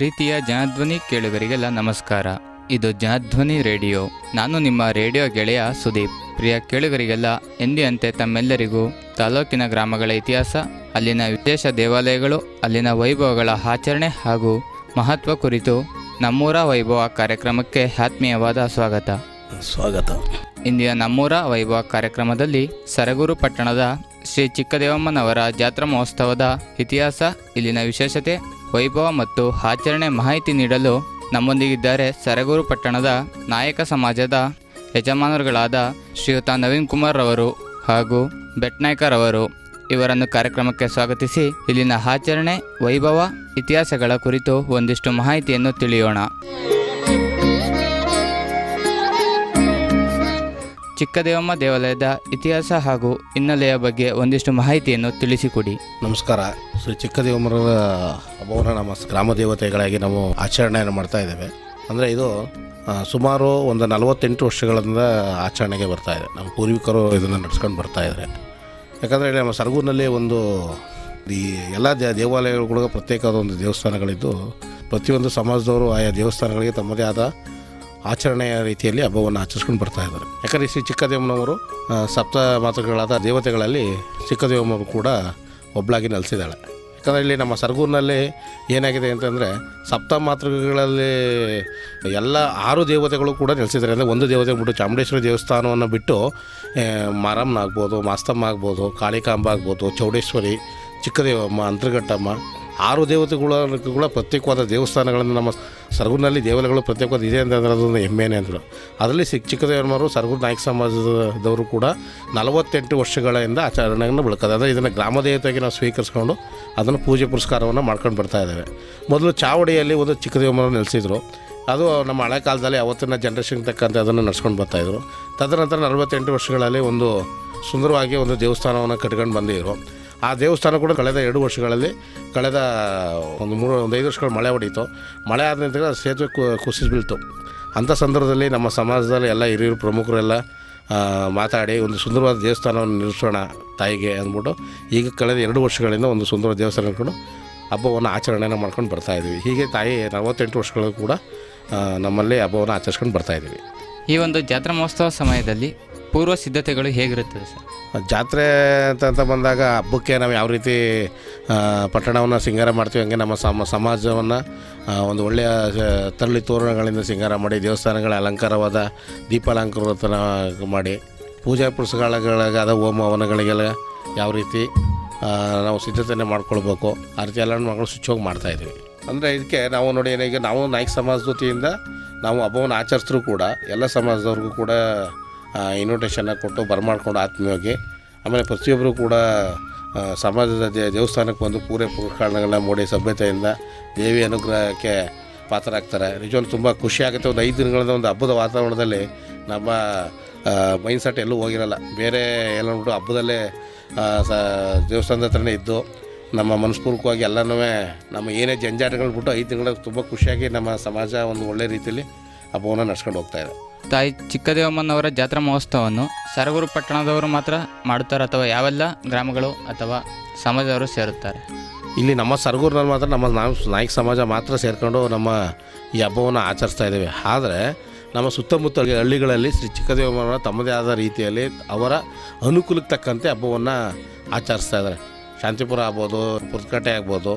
ಪ್ರೀತಿಯ ಜನಧ್ವನಿ ಕೇಳುಗರಿಗೆಲ್ಲ ನಮಸ್ಕಾರ. ಇದು ಜನಧ್ವನಿ ರೇಡಿಯೋ. ನಾನು ನಿಮ್ಮ ರೇಡಿಯೋ ಗೆಳೆಯ ಸುದೀಪ್. ಪ್ರಿಯ ಕೇಳುಗರಿಗೆಲ್ಲ ಎಂದಿನಂತೆ ತಮ್ಮೆಲ್ಲರಿಗೂ ತಾಲೂಕಿನ ಗ್ರಾಮಗಳ ಇತಿಹಾಸ, ಅಲ್ಲಿನ ವಿಶೇಷ ದೇವಾಲಯಗಳು, ಅಲ್ಲಿನ ವೈಭವಗಳ ಆಚರಣೆ ಹಾಗೂ ಮಹತ್ವ ಕುರಿತು ನಮ್ಮೂರ ವೈಭವ ಕಾರ್ಯಕ್ರಮಕ್ಕೆ ಆತ್ಮೀಯವಾದ ಸ್ವಾಗತ. ಇಂದಿನ ನಮ್ಮೂರ ವೈಭವ ಕಾರ್ಯಕ್ರಮದಲ್ಲಿ ಸರಗೂರು ಪಟ್ಟಣದ ಶ್ರೀ ಚಿಕ್ಕದೇವಮ್ಮನವರ ಜಾತ್ರಾ ಮಹೋತ್ಸವದ ಇತಿಹಾಸ, ಇಲ್ಲಿನ ವಿಶೇಷತೆ, ವೈಭವ ಮತ್ತು ಆಚರಣೆ ಮಾಹಿತಿ ನೀಡಲು ನಮ್ಮೊಂದಿಗಿದ್ದಾರೆ ಸರಗೂರು ಪಟ್ಟಣದ ನಾಯಕ ಸಮಾಜದ ಯಜಮಾನರುಗಳಾದ ಶ್ರೀಯುತ ನವೀನ್ ಕುಮಾರ್ ರವರು ಹಾಗೂ ಬೆಟ್ನಾಯ್ಕರವರು. ಇವರನ್ನು ಕಾರ್ಯಕ್ರಮಕ್ಕೆ ಸ್ವಾಗತಿಸಿ ಇಲ್ಲಿನ ಆಚರಣೆ, ವೈಭವ, ಇತಿಹಾಸಗಳ ಕುರಿತು ಒಂದಿಷ್ಟು ಮಾಹಿತಿಯನ್ನು ತಿಳಿಯೋಣ. ಚಿಕ್ಕದೇವಮ್ಮ ದೇವಾಲಯದ ಇತಿಹಾಸ ಹಾಗೂ ಹಿನ್ನೆಲೆಯ ಬಗ್ಗೆ ಒಂದಿಷ್ಟು ಮಾಹಿತಿಯನ್ನು ತಿಳಿಸಿಕೊಡಿ. ನಮಸ್ಕಾರ. ಶ್ರೀ ಚಿಕ್ಕದೇವಮ್ಮರ ಹಬ್ಬವನ್ನು ನಮ್ಮ ಗ್ರಾಮ ದೇವತೆಗಳಾಗಿ ನಾವು ಆಚರಣೆಯನ್ನು ಮಾಡ್ತಾ ಇದ್ದೇವೆ. ಅಂದರೆ ಇದು ಸುಮಾರು ಒಂದು 48 ವರ್ಷಗಳಿಂದ ಆಚರಣೆಗೆ ಬರ್ತಾ ಇದೆ. ನಮ್ಮ ಪೂರ್ವಿಕರು ಇದನ್ನು ನಡೆಸ್ಕೊಂಡು ಬರ್ತಾ ಇದ್ದಾರೆ. ಯಾಕಂದರೆ ನಮ್ಮ ಸರಗೂರಿನಲ್ಲಿ ಒಂದು ಈ ಎಲ್ಲ ದೇವಾಲಯಗಳು ಕೂಡ ಪ್ರತ್ಯೇಕವಾದ ಒಂದು ದೇವಸ್ಥಾನಗಳಿದ್ದು, ಪ್ರತಿಯೊಂದು ಸಮಾಜದವರು ಆಯಾ ದೇವಸ್ಥಾನಗಳಿಗೆ ತಮ್ಮದೇ ಆದ ಆಚರಣೆಯ ರೀತಿಯಲ್ಲಿ ಹಬ್ಬವನ್ನು ಆಚರಿಸ್ಕೊಂಡು ಬರ್ತಾ ಇದ್ದಾರೆ. ಯಾಕಂದರೆ ಶ್ರೀ ಚಿಕ್ಕದೇವಮ್ಮನವರು ಸಪ್ತ ಮಾತೃಗಳಾದ ದೇವತೆಗಳಲ್ಲಿ ಚಿಕ್ಕದೇವಮ್ಮವರು ಕೂಡ ಒಬ್ಬಳಾಗಿ ನೆಲೆಸಿದ್ದಾಳೆ. ಯಾಕಂದರೆ ಇಲ್ಲಿ ನಮ್ಮ ಸರಗೂರಿನಲ್ಲಿ ಏನಾಗಿದೆ ಅಂತಂದರೆ, ಸಪ್ತ ಮಾತೃಗಳಲ್ಲಿ ಎಲ್ಲ 6 ದೇವತೆಗಳು ಕೂಡ ನೆಲೆಸಿದ್ದಾರೆ. ಅಂದರೆ ಒಂದು ದೇವತೆ ಬಿಟ್ಟು ಚಾಮುಂಡೇಶ್ವರಿ ದೇವಸ್ಥಾನವನ್ನು ಬಿಟ್ಟು ಮಾರಮ್ಮನ ಆಗ್ಬೋದು, ಮಾಸ್ತಮ್ಮ ಆಗ್ಬೋದು, ಕಾಳಿಕಾಂಬ ಆಗ್ಬೋದು, ಚೌಡೇಶ್ವರಿ, ಚಿಕ್ಕದೇವಮ್ಮ, ಅಂತರಘಟ್ಟಮ್ಮ, 6 ದೇವತೆಗಳ ಪ್ರತ್ಯೇಕವಾದ ದೇವಸ್ಥಾನಗಳನ್ನು ನಮ್ಮ ಸರಗೂರಿನಲ್ಲಿ ದೇವಾಲಯಗಳು ಪ್ರತ್ಯೇಕವಾದ ಇದೆ ಅಂತಂದ್ರೆ ಅದೊಂದು ಹೆಮ್ಮೆನೇ ಅಂದರು. ಅದರಲ್ಲಿ ಚಿಕ್ಕದೇವಮ್ಮರು ಸರಗೂರು ನಾಯಕ ಸಮಾಜದವರು ಕೂಡ 48 ವರ್ಷಗಳಿಂದ ಆಚರಣೆಯನ್ನು ಬೆಳಕದೆ. ಅಂದರೆ ಇದನ್ನು ಗ್ರಾಮ ದೇವತೆಗೆ ನಾವು ಸ್ವೀಕರಿಸ್ಕೊಂಡು ಅದನ್ನು ಪೂಜೆ ಪುರಸ್ಕಾರವನ್ನು ಮಾಡ್ಕೊಂಡು ಬರ್ತಾ ಇದ್ದೇವೆ. ಮೊದಲು ಚಾವಡಿಯಲ್ಲಿ ಒಂದು ಚಿಕ್ಕದೇವಮ್ಮರು ನೆಲೆಸಿದ್ರು. ಅದು ನಮ್ಮ ಹಳೆ ಕಾಲದಲ್ಲಿ ಅವತ್ತಿನ ಜನ್ರೇಷನ್ಗೆ ತಕ್ಕಂತೆ ಅದನ್ನು ನಡೆಸ್ಕೊಂಡು ಬರ್ತಾಯಿದ್ರು. ತದನಂತರ 48 ವರ್ಷಗಳಲ್ಲಿ ಒಂದು ಸುಂದರವಾಗಿ ಒಂದು ದೇವಸ್ಥಾನವನ್ನು ಕಟ್ಕೊಂಡು ಬಂದಿದ್ರು. ಆ ದೇವಸ್ಥಾನ ಕೂಡ ಕಳೆದ 2 ವರ್ಷಗಳಲ್ಲಿ, ಕಳೆದ ಒಂದು 5 ವರ್ಷಗಳು ಮಳೆ ಹೊಡೀತು. ಮಳೆ ಆದ ನಂತರ ಸೇತುವೆ ಕುಸಿದು ಬೀಳ್ತು. ಅಂಥ ಸಂದರ್ಭದಲ್ಲಿ ನಮ್ಮ ಸಮಾಜದಲ್ಲಿ ಎಲ್ಲ ಹಿರಿಯರು ಪ್ರಮುಖರೆಲ್ಲ ಮಾತಾಡಿ ಒಂದು ಸುಂದರವಾದ ದೇವಸ್ಥಾನವನ್ನು ನಿರ್ಮಿಸೋಣ ತಾಯಿಗೆ ಅಂದ್ಬಿಟ್ಟು ಈಗ ಕಳೆದ 2 ವರ್ಷಗಳಿಂದ ಒಂದು ಸುಂದರ ದೇವಸ್ಥಾನ ಕೂಡ ಹಬ್ಬವನ್ನು ಆಚರಣೆಯನ್ನು ಮಾಡ್ಕೊಂಡು ಬರ್ತಾಯಿದ್ದೀವಿ. ಹೀಗೆ ತಾಯಿ 48 ವರ್ಷಗಳು ಕೂಡ ನಮ್ಮಲ್ಲಿ ಹಬ್ಬವನ್ನು ಆಚರಿಸ್ಕೊಂಡು ಬರ್ತಾಯಿದ್ದೀವಿ. ಈ ಒಂದು ಜಾತ್ರಾ ಮಹೋತ್ಸವ ಸಮಯದಲ್ಲಿ ಪೂರ್ವ ಸಿದ್ಧತೆಗಳು ಹೇಗಿರುತ್ತದೆ ಸರ್? ಜಾತ್ರೆ ಅಂತ ಬಂದಾಗ ಹಬ್ಬಕ್ಕೆ ನಾವು ಯಾವ ರೀತಿ ಪಟ್ಟಣವನ್ನು ಸಿಂಗಾರ ಮಾಡ್ತೀವಿ, ಹಂಗೆ ನಮ್ಮ ಸಮಾಜವನ್ನು ಒಂದು ಒಳ್ಳೆಯ ತರಳಿ ತೋರಣಗಳಿಂದ ಸಿಂಗಾರ ಮಾಡಿ, ದೇವಸ್ಥಾನಗಳ ಅಲಂಕಾರವಾದ ದೀಪಾಲಂಕಾರ ಮಾಡಿ, ಪೂಜಾ ಪುರಸ್ಕಾರಗಳಾದ ಹೋಮ ಹವನಗಳಿಗೆಲ್ಲ ಯಾವ ರೀತಿ ನಾವು ಸಿದ್ಧತೆಯನ್ನು ಮಾಡ್ಕೊಳ್ಬೇಕು, ಆ ರೀತಿ ಎಲ್ಲ ಮಕ್ಕಳು ಶುಚಿಯಾಗಿ ಮಾಡ್ತಾಯಿದ್ದೀವಿ. ಅಂದರೆ ಇದಕ್ಕೆ ನಾವು ನೋಡಿ, ಈಗ ನಾವು ನಾಯಕ ಸಮಾಜದ ವತಿಯಿಂದ ನಾವು ಹಬ್ಬವನ್ನು ಆಚರಿಸಿದ್ರು ಕೂಡ ಎಲ್ಲ ಸಮಾಜದವ್ರಿಗೂ ಕೂಡ ಇನ್ವಿಟೇಷನ್ನ ಕೊಟ್ಟು ಬರಮಾಡ್ಕೊಂಡು ಆತ್ಮೀಯವಾಗಿ, ಆಮೇಲೆ ಪ್ರತಿಯೊಬ್ಬರು ಕೂಡ ಸಮಾಜದ ದೇವಸ್ಥಾನಕ್ಕೆ ಬಂದು ಪೂರೆ ಪುರಸ್ಕಾರಗಳನ್ನ ಮಾಡಿ ಸಭ್ಯತೆಯಿಂದ ದೇವಿ ಅನುಗ್ರಹಕ್ಕೆ ಪಾತ್ರರಾಗ್ತಾರೆ. ನಿಜವಾಗ್ಲೂ ತುಂಬ ಖುಷಿಯಾಗುತ್ತೆ. ಒಂದು 5 ದಿನಗಳಿಂದ ಒಂದು ಹಬ್ಬದ ವಾತಾವರಣದಲ್ಲಿ ನಮ್ಮ ಮೈಂಡ್ ಸೆಟ್ ಎಲ್ಲೂ ಹೋಗಿರಲ್ಲ. ಬೇರೆ ಎಲ್ಲಂದ್ಬಿಟ್ಟು ಹಬ್ಬದಲ್ಲೇ ದೇವಸ್ಥಾನದ ಹತ್ರನೇ ಇದ್ದು ನಮ್ಮ ಮನಸ್ಪೂರ್ವಕವಾಗಿ ಎಲ್ಲನೂ ನಮ್ಮ ಏನೇ ಜಂಜಾಟಗಳು ಬಿಟ್ಟು 5 ದಿನಗಳ ತುಂಬ ಖುಷಿಯಾಗಿ ನಮ್ಮ ಸಮಾಜ ಒಂದು ಒಳ್ಳೆ ರೀತಿಯಲ್ಲಿ ಹಬ್ಬವನ್ನು ನಡೆಸ್ಕೊಂಡು ಹೋಗ್ತಾಯಿದೆ. ತಾಯಿ ಚಿಕ್ಕದೇವಮ್ಮನವರ ಜಾತ್ರಾ ಮಹೋತ್ಸವವನ್ನು ಸರಗೂರು ಪಟ್ಟಣದವರು ಮಾತ್ರ ಮಾಡುತ್ತಾರೆ ಅಥವಾ ಯಾವೆಲ್ಲ ಗ್ರಾಮಗಳು ಅಥವಾ ಸಮಾಜದವರು ಸೇರುತ್ತಾರೆ? ಇಲ್ಲಿ ನಮ್ಮ ಸರಗೂರಿನಲ್ಲಿ ಮಾತ್ರ ನಮ್ಮ ನಾಯಕ ಸಮಾಜ ಮಾತ್ರ ಸೇರಿಕೊಂಡು ನಮ್ಮ ಈ ಹಬ್ಬವನ್ನು ಆಚರಿಸ್ತಾ ಇದ್ದೇವೆ. ಆದರೆ ನಮ್ಮ ಸುತ್ತಮುತ್ತ ಹಳ್ಳಿಗಳಲ್ಲಿ ಶ್ರೀ ಚಿಕ್ಕದೇವಮ್ಮನ ತಮ್ಮದೇ ಆದ ರೀತಿಯಲ್ಲಿ ಅವರ ಅನುಕೂಲಕ್ಕೆ ತಕ್ಕಂತೆ ಹಬ್ಬವನ್ನು ಆಚರಿಸ್ತಾ ಇದ್ದಾರೆ. ಶಾಂತಿಪುರ ಆಗ್ಬೋದು, ಪುರ್ತಕಟ್ಟೆ ಆಗ್ಬೋದು,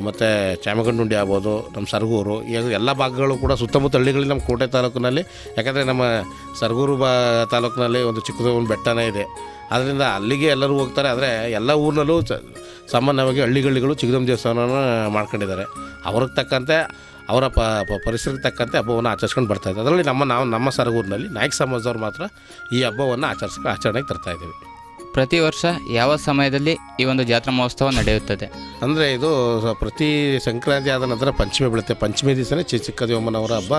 ಮತ್ತು ಚಾಮಗಂಡುಂಡಿ ಆಗ್ಬೋದು, ನಮ್ಮ ಸರಗೂರು, ಎಲ್ಲ ಭಾಗಗಳು ಕೂಡ ಸುತ್ತಮುತ್ತ ಹಳ್ಳಿಗಳಲ್ಲಿ ನಮ್ಮ ಕೋಟೆ ತಾಲೂಕಿನಲ್ಲಿ, ಯಾಕಂದರೆ ನಮ್ಮ ಸರಗೂರು ತಾಲೂಕಿನಲ್ಲಿ ಒಂದು ಚಿಕ್ಕದೇವಮ್ಮನ ಬೆಟ್ಟನೇ ಇದೆ. ಅದರಿಂದ ಅಲ್ಲಿಗೆ ಎಲ್ಲರೂ ಹೋಗ್ತಾರೆ. ಆದರೆ ಎಲ್ಲ ಊರಿನಲ್ಲೂ ಸಾಮಾನ್ಯವಾಗಿ ಹಳ್ಳಿಗಳು ಚಿಕ್ಕದೇವಮ್ಮ ದೇವಸ್ಥಾನವನ್ನು ಮಾಡ್ಕೊಂಡಿದ್ದಾರೆ. ಅವ್ರಿಗೆ ತಕ್ಕಂತೆ ಅವರ ಪರಿಸರಕ್ಕೆ ತಕ್ಕಂತೆ ಹಬ್ಬವನ್ನು ಆಚರಿಸ್ಕೊಂಡು ಬರ್ತಾಯಿದ್ದಾರೆ. ಅದರಲ್ಲಿ ನಮ್ಮ ಸರಗೂರಿನಲ್ಲಿ ನಾಯಕ ಸಮಾಜದವ್ರು ಮಾತ್ರ ಈ ಹಬ್ಬವನ್ನು ಆಚರಣೆಗೆ ತರ್ತಾಯಿದ್ದೀವಿ. ಪ್ರತಿ ವರ್ಷ ಯಾವ ಸಮಯದಲ್ಲಿ ಈ ಒಂದು ಜಾತ್ರಾ ಮಹೋತ್ಸವ ನಡೆಯುತ್ತದೆ? ಅಂದರೆ ಇದು ಪ್ರತಿ ಸಂಕ್ರಾಂತಿ ಆದ ನಂತರ ಪಂಚಮಿ ಬೀಳುತ್ತೆ. ಪಂಚಮಿ ದಿವಸನೇ ಚಿಕ್ಕದೇವಮ್ಮನವರ ಹಬ್ಬ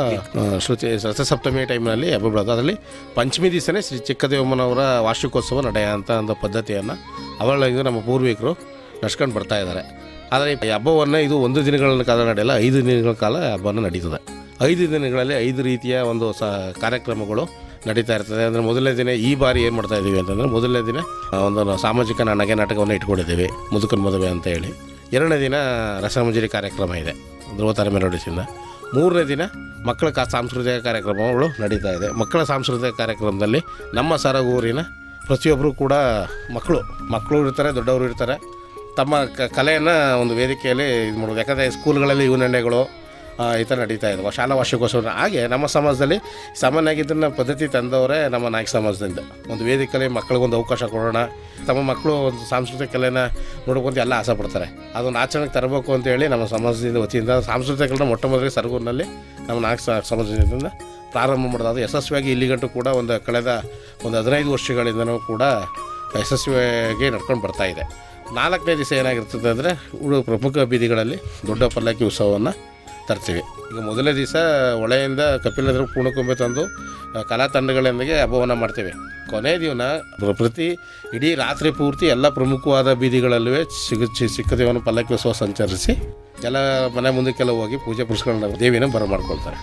ರಥಸಪ್ತಮಿ ಟೈಮ್ನಲ್ಲಿ ಹಬ್ಬ ಬೀಳೋದು. ಅದರಲ್ಲಿ ಪಂಚಮಿ ದಿವಸನೇ ಶ್ರೀ ಚಿಕ್ಕದೇವಮ್ಮನವರ ವಾರ್ಷಿಕೋತ್ಸವ ನಡೆಯೋಂಥ ಒಂದು ಪದ್ಧತಿಯನ್ನು ಅವಳಿಗೆ ನಮ್ಮ ಪೂರ್ವಿಕರು ನಡ್ಸ್ಕೊಂಡು ಬರ್ತಾಯಿದ್ದಾರೆ. ಆದರೆ ಈ ಹಬ್ಬವನ್ನು ಇದು 1 ದಿನಗಳ ಕಾಲ ನಡೆಯಲ್ಲ, 5 ದಿನಗಳ ಕಾಲ ಹಬ್ಬವನ್ನು ನಡೀತದೆ. 5 ದಿನಗಳಲ್ಲಿ 5 ರೀತಿಯ ಒಂದು ಕಾರ್ಯಕ್ರಮಗಳು ನಡೀತಾ ಇರ್ತದೆ. ಅಂದರೆ ಮೊದಲನೇ ದಿನ ಈ ಬಾರಿ ಏನು ಮಾಡ್ತಾಯಿದ್ದೀವಿ ಅಂತಂದರೆ, ಮೊದಲನೇ ದಿನ ಒಂದು ಸಾಮಾಜಿಕ ನಗೆ ನಾಟಕವನ್ನು ಇಟ್ಕೊಂಡಿದ್ದೀವಿ, ಮುದುಕನ ಮದುವೆ ಅಂತ ಹೇಳಿ. 2ನೇ ದಿನ ರಸಮಂಜರಿ ಕಾರ್ಯಕ್ರಮ ಇದೆ. ಧ್ರುವತಾರೆ ಮೆಲೋಡಿಸಿಂದ. 3ನೇ ದಿನ ಮಕ್ಕಳ ಸಾಂಸ್ಕೃತಿಕ ಕಾರ್ಯಕ್ರಮಗಳು ನಡೀತಾ ಇದೆ. ಮಕ್ಕಳ ಸಾಂಸ್ಕೃತಿಕ ಕಾರ್ಯಕ್ರಮದಲ್ಲಿ ನಮ್ಮ ಸರಗೂರಿನ ಪ್ರತಿಯೊಬ್ಬರು ಕೂಡ ಮಕ್ಕಳು ಇರ್ತಾರೆ, ದೊಡ್ಡವರು ಇರ್ತಾರೆ. ತಮ್ಮ ಕಲೆಯನ್ನು ಒಂದು ವೇದಿಕೆಯಲ್ಲಿ ಇದು ಮಾಡೋದು. ಯಾಕಂದರೆ ಸ್ಕೂಲ್ಗಳಲ್ಲಿ ಯುವನಂಡೆಗಳು ಈ ಥರ ನಡೀತಾ ಇದ್ದಾವೆ, ಶಾಲಾ ವಾರ್ಷಿಕೋತ್ಸವ. ಹಾಗೆ ನಮ್ಮ ಸಮಾಜದಲ್ಲಿ ಸಾಮಾನ್ಯವಾಗಿ ಇದನ್ನು ಪದ್ಧತಿ ತಂದವರೇ ನಮ್ಮ ನಾಯಕ ಸಮಾಜದಿಂದ. ಒಂದು ವೇದಿಕೆಯಲ್ಲಿ ಮಕ್ಕಳಿಗೊಂದು ಅವಕಾಶ ಕೊಡೋಣ, ತಮ್ಮ ಮಕ್ಕಳು ಒಂದು ಸಾಂಸ್ಕೃತಿಕ ಕಲೆಯನ್ನು ನೋಡ್ಕೊಂತ ಎಲ್ಲ ಆಸೆ ಪಡ್ತಾರೆ. ಅದೊಂದು ಆಚರಣೆಗೆ ತರಬೇಕು ಅಂತೇಳಿ ನಮ್ಮ ಸಮಾಜದಿಂದ ವತಿಯಿಂದ ಸಾಂಸ್ಕೃತಿಕ ಮೊಟ್ಟ ಮೊದಲಿಗೆ ಸರಗೂರಿನಲ್ಲಿ ನಮ್ಮ ನಾಯಕ ಸಮಾಜದಿಂದ ಪ್ರಾರಂಭ ಮಾಡೋದು. ಅದು ಯಶಸ್ವಿಯಾಗಿ ಇಲ್ಲಿಗಂಟು ಕೂಡ ಕಳೆದ 15 ವರ್ಷಗಳಿಂದನೂ ಕೂಡ ಯಶಸ್ವಿಯಾಗಿ ನಡ್ಕೊಂಡು ಬರ್ತಾಯಿದೆ. 4ನೇ ದಿವಸ ಏನಾಗಿರ್ತದೆ ಅಂದರೆ ಪ್ರಮುಖ ಬೀದಿಗಳಲ್ಲಿ ದೊಡ್ಡ ಪಲ್ಲಕ್ಕಿ ಉತ್ಸವವನ್ನು ತರ್ತೀವಿ. ಈಗ ಮೊದಲನೇ ದಿವಸ ಹೊಳೆಯಿಂದ ಕಪಿಲೇಂದ್ರ ಪೂರ್ಣಕುಂಬೆ ತಂದು ಕಲಾ ತಂಡಗಳೊಂದಿಗೆ ಹಬ್ಬವನ್ನು ಮಾಡ್ತೇವೆ. ಕೊನೆಯ ದಿನ ಪ್ರತಿ ಇಡೀ ರಾತ್ರಿ ಪೂರ್ತಿ ಎಲ್ಲ ಪ್ರಮುಖವಾದ ಬೀದಿಗಳಲ್ಲೂ ಚಿಕ್ಕದೇವನ ಪಲ್ಲಕ್ಕಿ ಉತ್ಸವ ಸಂಚರಿಸಿ ಎಲ್ಲ ಮನೆ ಮುಂದಕ್ಕೆಲ್ಲ ಹೋಗಿ ಪೂಜೆ ಪುರಸ್ಕಾರ ದೇವಿನ ಬರಮಾಡ್ಕೊಳ್ತಾರೆ.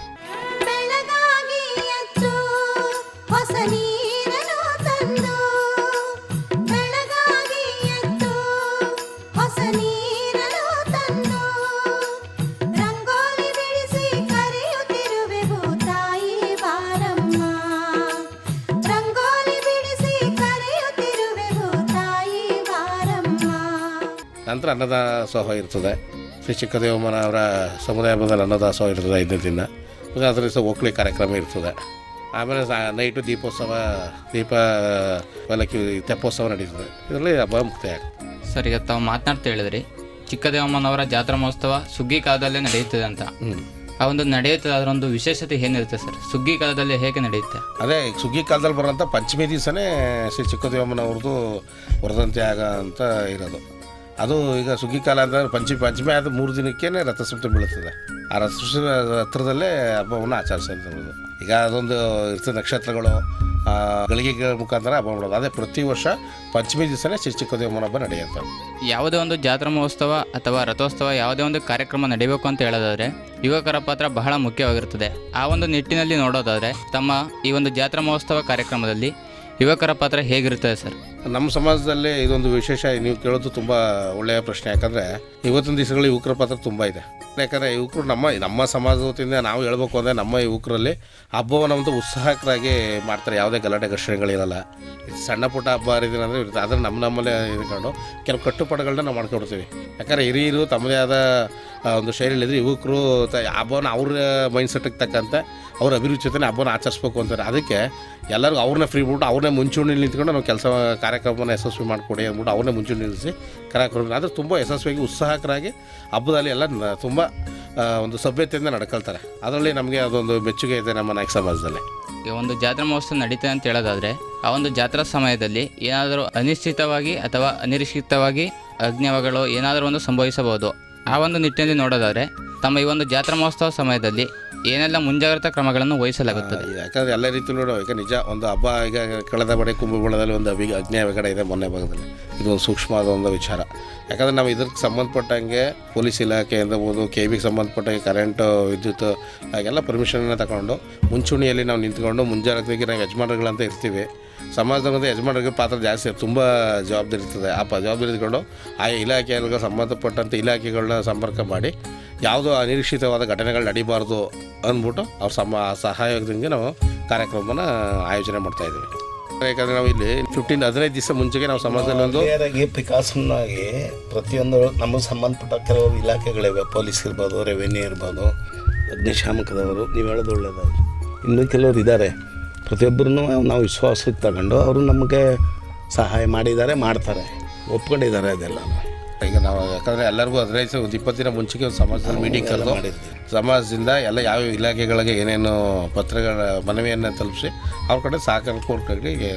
ನಂತರ ಅನ್ನದಾಸೋಹ ಇರ್ತದೆ. ಶ್ರೀ ಚಿಕ್ಕದೇವಮ್ಮನ ಅವರ ಸಮುದಾಯ ಬಂದಲ್ಲಿ ಅನ್ನದಾಸೋಹ ಇರ್ತದೆ 5ನೇ ದಿನ. ಅದರ ದಿವಸ ಓಕ್ಳಿ ಕಾರ್ಯಕ್ರಮ ಇರ್ತದೆ. ಆಮೇಲೆ ನೈಟು ದೀಪ ಪಲ್ಲಕ್ಕಿ ತೆಪ್ಪೋತ್ಸವ ನಡೀತದೆ. ಇದರಲ್ಲಿ ಹಬ್ಬ ಮುಕ್ತಾಯ ಆಗ್ತದೆ. ಸರ್, ಈಗ ತಾವು ಮಾತನಾಡ್ತಾ ಹೇಳಿದ್ರಿ ಚಿಕ್ಕದೇವಮ್ಮನವರ ಜಾತ್ರಾ ಮಹೋತ್ಸವ ಸುಗ್ಗಿ ಕಾಲದಲ್ಲೇ ನಡೆಯುತ್ತದೆ ಅಂತ. ಆ ಒಂದು ನಡೆಯುತ್ತದೆ, ಅದರ ಒಂದು ವಿಶೇಷತೆ ಏನಿರುತ್ತೆ ಸರ್? ಸುಗ್ಗಿ ಕಾಲದಲ್ಲಿ ಹೇಗೆ ನಡೆಯುತ್ತೆ? ಅದೇ ಸುಗ್ಗಿ ಕಾಲದಲ್ಲಿ ಬರೋಂಥ ಪಂಚಮಿ ದಿವಸನೇ ಶ್ರೀ ಚಿಕ್ಕದೇವಮ್ಮನವ್ರದ್ದು ವರದಂತೆ ಆಗ ಅಂತ ಇರೋದು. ಅದು ಈಗ ಸುಗ್ಗಿ ಕಾಲ ಅಂದರೆ ಪಂಚಮಿ ಆದ 3 ದಿನಕ್ಕೇ ರಥಸಪ್ತಮಿ ಬೀಳುತ್ತದೆ. ಆ ರಥಸಪ್ತಮಿ ಹತ್ರದಲ್ಲೇ ಹಬ್ಬವನ್ನು ಆಚರಿಸೋದು. ಈಗ ಅದೊಂದು ಇರ್ತದೆ, ನಕ್ಷತ್ರಗಳು ಗಳಿಗೆಗಳ ಮುಖಾಂತರ ಹಬ್ಬ ಮಾಡೋದು. ಅದೇ ಪ್ರತಿ ವರ್ಷ ಪಂಚಮಿ ದಿವಸನೇ ಶ್ರೀ ಚಿಕ್ಕದೇವಮ್ಮನ ಹಬ್ಬ ನಡೆಯುತ್ತೆ. ಯಾವುದೇ ಒಂದು ಜಾತ್ರಾ ಮಹೋತ್ಸವ ಅಥವಾ ರಥೋತ್ಸವ ಯಾವುದೇ ಒಂದು ಕಾರ್ಯಕ್ರಮ ನಡೀಬೇಕು ಅಂತ ಹೇಳೋದಾದರೆ ಯುವಕರ ಪಾತ್ರ ಬಹಳ ಮುಖ್ಯವಾಗಿರುತ್ತದೆ. ಆ ಒಂದು ನಿಟ್ಟಿನಲ್ಲಿ ನೋಡೋದಾದರೆ ತಮ್ಮ ಈ ಒಂದು ಜಾತ್ರಾ ಮಹೋತ್ಸವ ಕಾರ್ಯಕ್ರಮದಲ್ಲಿ ಯುವಕರ ಪಾತ್ರ ಹೇಗಿರುತ್ತದೆ ಸರ್? ನಮ್ಮ ಸಮಾಜದಲ್ಲಿ ಇದೊಂದು ವಿಶೇಷ. ನೀವು ಕೇಳೋದು ತುಂಬ ಒಳ್ಳೆಯ ಪ್ರಶ್ನೆ. ಯಾಕಂದರೆ ಇವತ್ತಿನ ದಿವಸಗಳು ಯುವಕರ ಪಾತ್ರ ತುಂಬ ಇದೆ. ಯಾಕಂದರೆ ಯುವಕರು ನಮ್ಮ ಸಮಾಜದ ವತಿಯಿಂದ ನಾವು ಹೇಳ್ಬೇಕು ಅಂದರೆ ನಮ್ಮ ಯುವಕರಲ್ಲಿ ಹಬ್ಬವನ್ನು ಒಂದು ಉತ್ಸಾಹಕರಾಗಿ ಮಾಡ್ತಾರೆ. ಯಾವುದೇ ಗಲಾಟೆ ಘರ್ಷಣೆಗಳಿರಲ್ಲ. ಸಣ್ಣ ಪುಟ್ಟ ಹಬ್ಬ ಹರಿದಿನ ಅಂದರೆ ಇರುತ್ತೆ. ಆದರೆ ನಮ್ಮಲ್ಲೇ ಇದ್ಕೊಂಡು ಕೆಲವು ಕಟ್ಟುಪಾಡುಗಳನ್ನ ನಾವು ಮಾಡ್ಕೊಡ್ತೀವಿ. ಯಾಕಂದರೆ ಹಿರಿಯರು ತಮ್ಮದೇ ಆದ ಒಂದು ಶೈಲಿಯಲ್ಲಿದ್ದರೆ ಯುವಕರು ಹಬ್ಬವನ್ನು ಅವ್ರ ಮೈಂಡ್ಸೆಟ್ಟಿಗೆ ತಕ್ಕಂತೆ ಅವ್ರ ಅಭಿರುಚಿತನೇ ಹಬ್ಬನ ಆಚರಿಸ್ಬೇಕು ಅಂತಾರೆ. ಅದಕ್ಕೆ ಎಲ್ಲರಿಗೂ ಅವ್ರನ್ನ ಫ್ರೀ ಬಿಟ್ಟು ಅವ್ರನ್ನೇ ಮುಂಚೂಣಿಯಲ್ಲಿ ನಿಂತ್ಕೊಂಡು ನಾವು ಕಾರ್ಯಕ್ರಮನ ಯಶಸ್ವಿ ಮಾಡಿಕೊಡಿ ಅಂದ್ಬಿಟ್ಟು ಅವ್ರನ್ನೇ ಮುಂಚೂಣಿ ನಿಲ್ಲಿಸಿ ಕಾರ್ಯಕ್ರಮ ಆದರೆ ತುಂಬ ಯಶಸ್ವಿಯಾಗಿ ಉತ್ಸಾಹಕರಾಗಿ ಹಬ್ಬದಲ್ಲಿ ಎಲ್ಲ ತುಂಬ ಒಂದು ಸಭ್ಯತೆಯಿಂದ ನಡ್ಕೊಳ್ತಾರೆ. ಅದರಲ್ಲಿ ನಮಗೆ ಅದೊಂದು ಮೆಚ್ಚುಗೆ ಇದೆ ನಮ್ಮ ನಾಯಕ ಸಮಾಜದಲ್ಲಿ. ಈಗ ಒಂದು ಜಾತ್ರಾ ಮಹೋತ್ಸವ ನಡೀತದೆ ಅಂತ ಹೇಳೋದಾದರೆ ಆ ಒಂದು ಜಾತ್ರಾ ಸಮಯದಲ್ಲಿ ಏನಾದರೂ ಅನಿಶ್ಚಿತವಾಗಿ ಅಥವಾ ಅನಿರೀಕ್ಷಿತವಾಗಿ ಅಜ್ಞಾನಗಳು ಏನಾದರೂ ಒಂದು ಸಂಭವಿಸಬಹುದು. ಆ ಒಂದು ನಿಟ್ಟಿನಲ್ಲಿ ನೋಡೋದಾದರೆ ತಮ್ಮ ಈ ಒಂದು ಜಾತ್ರಾ ಮಹೋತ್ಸವ ಸಮಯದಲ್ಲಿ ಏನೆಲ್ಲ ಮುಂಜಾಗ್ರತಾ ಕ್ರಮಗಳನ್ನು ವಹಿಸಲಾಗುತ್ತದೆ? ಯಾಕಂದರೆ ಎಲ್ಲ ರೀತಿ ನೋಡೋ ಈಗ ನಿಜ ಒಂದು ಹಬ್ಬ ಈಗ ಕಳೆದ ಬಡೆ ಕುಂಭಮೇಳದಲ್ಲಿ ಒಂದು ಅಜ್ಞಾನ ವಿಗಡ ಇದೆ ಮೊನ್ನೆ ಭಾಗದಲ್ಲಿ. ಇದು ಒಂದು ಸೂಕ್ಷ್ಮವಾದ ಒಂದು ವಿಚಾರ. ಯಾಕಂದರೆ ನಾವು ಇದಕ್ಕೆ ಸಂಬಂಧಪಟ್ಟಂಗೆ ಪೊಲೀಸ್ ಇಲಾಖೆ ಇರ್ಬೋದು, KBಗೆ ಸಂಬಂಧಪಟ್ಟಂಗೆ ಕರೆಂಟು ವಿದ್ಯುತ್ ಹಾಗೆಲ್ಲ ಪರ್ಮಿಷನ್ನ ತಗೊಂಡು ಮುಂಚೂಣಿಯಲ್ಲಿ ನಾವು ನಿಂತ್ಕೊಂಡು ಮುಂಜಾಗ್ರತೆಗೆ ನಾವು ಯಜಮಾನರುಗಳಂತ ಇರ್ತೀವಿ. ಸಮಾಜದ ಯಜಮಾನರಿಗೆ ಪಾತ್ರ ಜಾಸ್ತಿ ತುಂಬ ಜವಾಬ್ದಾರಿ ಇರ್ತದೆ. ಆ ಜವಾಬ್ದಾರಿ ಇಟ್ಕೊಂಡು ಆ ಇಲಾಖೆಗಳಿಗೆ ಸಂಬಂಧಪಟ್ಟಂಥ ಇಲಾಖೆಗಳನ್ನ ಸಂಪರ್ಕ ಮಾಡಿ ಯಾವುದೋ ಅನಿರೀಕ್ಷಿತವಾದ ಘಟನೆಗಳು ನಡೀಬಾರ್ದು ಅಂದ್ಬಿಟ್ಟು ಅವ್ರ ಸಹಾಯದಿಂದ ನಾವು ಕಾರ್ಯಕ್ರಮನ ಆಯೋಜನೆ ಮಾಡ್ತಾಯಿದ್ದೀವಿ. ಯಾಕಂದರೆ ನಾವು ಇಲ್ಲಿ 15 ದಿವಸ ಮುಂಚೆಗೆ ನಾವು ಸಮಾಜದಲ್ಲಿ ಒಂದು ಪ್ರಿಕಾಷನ್ ಆಗಿ ಪ್ರತಿಯೊಂದು ನಮಗೆ ಸಂಬಂಧಪಟ್ಟ ಕೆಲವು ಇಲಾಖೆಗಳಿವೆ. ಪೊಲೀಸ್ ಇರ್ಬೋದು, ರೆವೆನ್ಯೂ ಇರ್ಬೋದು, ಅಗ್ನಿಶಾಮಕದವರು, ನೀವು ಹೇಳೋದು ಒಳ್ಳೆಯದಾಗಿ ಇನ್ನೂ ಕೆಲವರು ಇದ್ದಾರೆ. ಪ್ರತಿಯೊಬ್ಬರೂ ನಾವು ವಿಶ್ವಾಸಕ್ಕೆ ತಗೊಂಡು ಅವರು ನಮಗೆ ಸಹಾಯ ಮಾಡ್ತಾರೆ, ಒಪ್ಕೊಂಡಿದ್ದಾರೆ ಅದೆಲ್ಲ. ಈಗ ನಾವು ಯಾಕಂದರೆ ಎಲ್ಲರಿಗೂ 15 ಒಂದು 20 ದಿನ ಮುಂಚೆಗೆ ಒಂದು ಸಮಾಜದಲ್ಲಿ ಮೀಟಿಂಗ್ ಕರೆದು ಸಮಾಜದಿಂದ ಎಲ್ಲ ಯಾವ ಇಲಾಖೆಗಳಿಗೆ ಏನೇನು ಪತ್ರಗಳ ಮನವಿಯನ್ನು ತಲುಪಿಸಿ ಅವ್ರ ಕಡೆ ಸಹಕಾರ ಕೋರ್ಟ್ಗಳಿಗೆ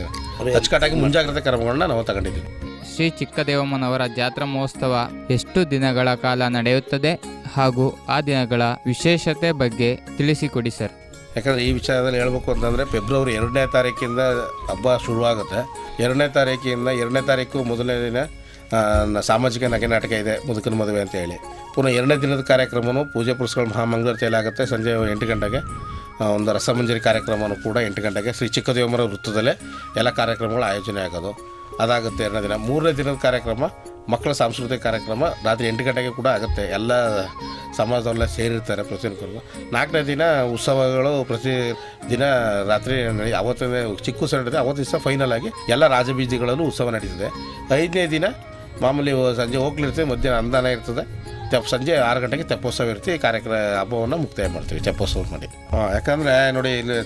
ಅಚ್ಚುಕಟ್ಟಾಗಿ ಮುಂಜಾಗ್ರತಾ ಕ್ರಮಗಳನ್ನ ನಾವು ತಗೊಂಡಿದ್ದೀವಿ. ಶ್ರೀ ಚಿಕ್ಕದೇವಮ್ಮನವರ ಜಾತ್ರಾ ಮಹೋತ್ಸವ ಎಷ್ಟು ದಿನಗಳ ಕಾಲ ನಡೆಯುತ್ತದೆ ಹಾಗೂ ಆ ದಿನಗಳ ವಿಶೇಷತೆ ಬಗ್ಗೆ ತಿಳಿಸಿಕೊಡಿ ಸರ್. ಯಾಕಂದರೆ ಈ ವಿಚಾರದಲ್ಲಿ ಹೇಳ್ಬೇಕು ಅಂತಂದರೆ ಫೆಬ್ರವರಿ 2ನೇ ತಾರೀಕಿಂದ ಹಬ್ಬ ಶುರುವಾಗುತ್ತೆ. 2ನೇ ತಾರೀಕಿಂದ 2ನೇ ತಾರೀಕು ಮೊದಲನೇ ದಿನ ಸಾಮಾಜಿಕ ನಗೆ ನಾಟಕ ಇದೆ, ಮುದುಕನ ಮದುವೆ ಅಂತ ಹೇಳಿ. ಪುನಃ 2ನೇ ದಿನದ ಕಾರ್ಯಕ್ರಮವೂ ಪೂಜೆ ಪುರಸ್ಕಾರ ಮಹಾಮಂಗಳಾರತಿಯಲ್ಲಿ ಆಗುತ್ತೆ. ಸಂಜೆ 8 ಗಂಟೆಗೆ ಒಂದು ರಸಮಂಜರಿ ಕಾರ್ಯಕ್ರಮವೂ ಕೂಡ 8 ಗಂಟೆಗೆ ಶ್ರೀ ಚಿಕ್ಕದೇವಮ್ಮರ ವೃತ್ತದಲ್ಲೇ ಎಲ್ಲ ಕಾರ್ಯಕ್ರಮಗಳು ಆಯೋಜನೆ ಆಗೋದು ಅದಾಗುತ್ತೆ 2ನೇ ದಿನ. 3ನೇ ದಿನದ ಕಾರ್ಯಕ್ರಮ ಮಕ್ಕಳ ಸಾಂಸ್ಕೃತಿಕ ಕಾರ್ಯಕ್ರಮ ರಾತ್ರಿ 8 ಗಂಟೆಗೆ ಕೂಡ ಆಗುತ್ತೆ. ಎಲ್ಲ ಸಮಾಜದವರೆಲ್ಲ ಸೇರಿರ್ತಾರೆ. ಪ್ರತಿಯೊಂದು 4ನೇ ದಿನ ಉತ್ಸವಗಳು ಪ್ರತಿ ದಿನ ರಾತ್ರಿ ಅವತ್ತಿನ ಚಿಕ್ಕ ಉತ್ಸವ ನಡೀತದೆ. ಅವತ್ತು ದಿವಸ ಫೈನಲ್ ಆಗಿ ಎಲ್ಲ ರಾಜಬೀದಿಗಳಲ್ಲೂ ಉತ್ಸವ ನಡೀತದೆ. 5ನೇ ದಿನ ಮಾಮೂಲಿ ಸಂಜೆ ಹೋಗ್ಲಿರ್ತದೆ, ಮಧ್ಯಾಹ್ನ ಅನ್ನದಾನ ಇರ್ತದೆ. ಸಂಜೆ 6 ಗಂಟೆಗೆ ತೆಪ್ಪೋತ್ಸವ ಇರ್ತೀವಿ. ಹಬ್ಬವನ್ನು ಮುಕ್ತಾಯ ಮಾಡ್ತೀವಿ ತೆಪ್ಪೋತ್ಸವ ಮಾಡಿ. ಯಾಕಂದರೆ ನೋಡಿ, ಇಲ್ಲಿ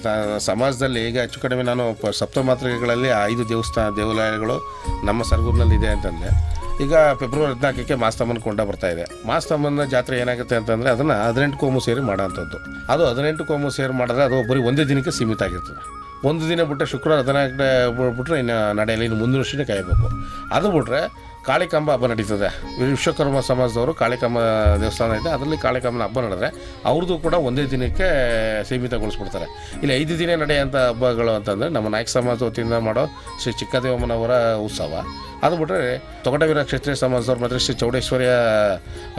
ಸಮಾಜದಲ್ಲಿ ಈಗ ಹೆಚ್ಚು ಕಡಿಮೆ ನಾನು ಸಪ್ತಮಾತೃಕೆಗಳಲ್ಲಿ 5 ದೇವಾಲಯಗಳು ನಮ್ಮ ಸರಗೂರಿನಲ್ಲಿ ಇದೆ ಅಂತಂದರೆ, ಈಗ ಫೆಬ್ರವರಿ 14ಕ್ಕೆ ಮಾಸ್ತಮ್ಮನ ಕೊಂಡ ಬರ್ತಾ ಇದೆ. ಮಾಸ್ತಮ್ಮನ ಜಾತ್ರೆ ಏನಾಗುತ್ತೆ ಅಂತಂದರೆ ಅದನ್ನು 18 ಕೋಮು ಸೇರಿ ಮಾಡೋಂಥದ್ದು. ಅದು 18 ಕೋಮು ಸೇರಿ ಮಾಡಿದ್ರೆ ಅದು ಬರೀ ಒಂದೇ ದಿನಕ್ಕೆ ಸೀಮಿತ ಆಗಿರ್ತದೆ. ಒಂದು ದಿನ ಬಿಟ್ಟರೆ ಶುಕ್ರವಾರ 14 ಬಿಟ್ಟರೆ ಇನ್ನು ನಡೆಯಲ್ಲ, ಇನ್ನು ಮುಂದಿನ ವರ್ಷನೇ ಕಾಯಬೇಕು. ಅದು ಬಿಟ್ಟರೆ ಕಾಳಿಕಾಂಬ ಹಬ್ಬ ನಡೀತದೆ. ವಿಶ್ವಕರ್ಮ ಸಮಾಜದವರು ಕಾಳಿಕಾಂಬ ದೇವಸ್ಥಾನ ಇದೆ, ಅದರಲ್ಲಿ ಕಾಳಿಕಾಂಬನ ಹಬ್ಬ ನಡೆದ್ರೆ ಅವ್ರದ್ದು ಕೂಡ ಒಂದೇ ದಿನಕ್ಕೆ ಸೀಮಿತಗೊಳಿಸ್ಬಿಡ್ತಾರೆ. ಇಲ್ಲಿ 5 ದಿನ ನಡೆಯುವಂಥ ಹಬ್ಬಗಳು ಅಂತಂದರೆ ನಮ್ಮ ನಾಯಕ ಸಮಾಜ ವತಿಯಿಂದ ಮಾಡೋ ಶ್ರೀ ಚಿಕ್ಕದೇವಮ್ಮನವರ ಉತ್ಸವ. ಅದು ಬಿಟ್ಟರೆ ತೊಗಟವೀರ ಕ್ಷತ್ರಿಯ ಸಮಾಜದವ್ರು ಮತ್ತು ಶ್ರೀ ಚೌಡೇಶ್ವರಿಯ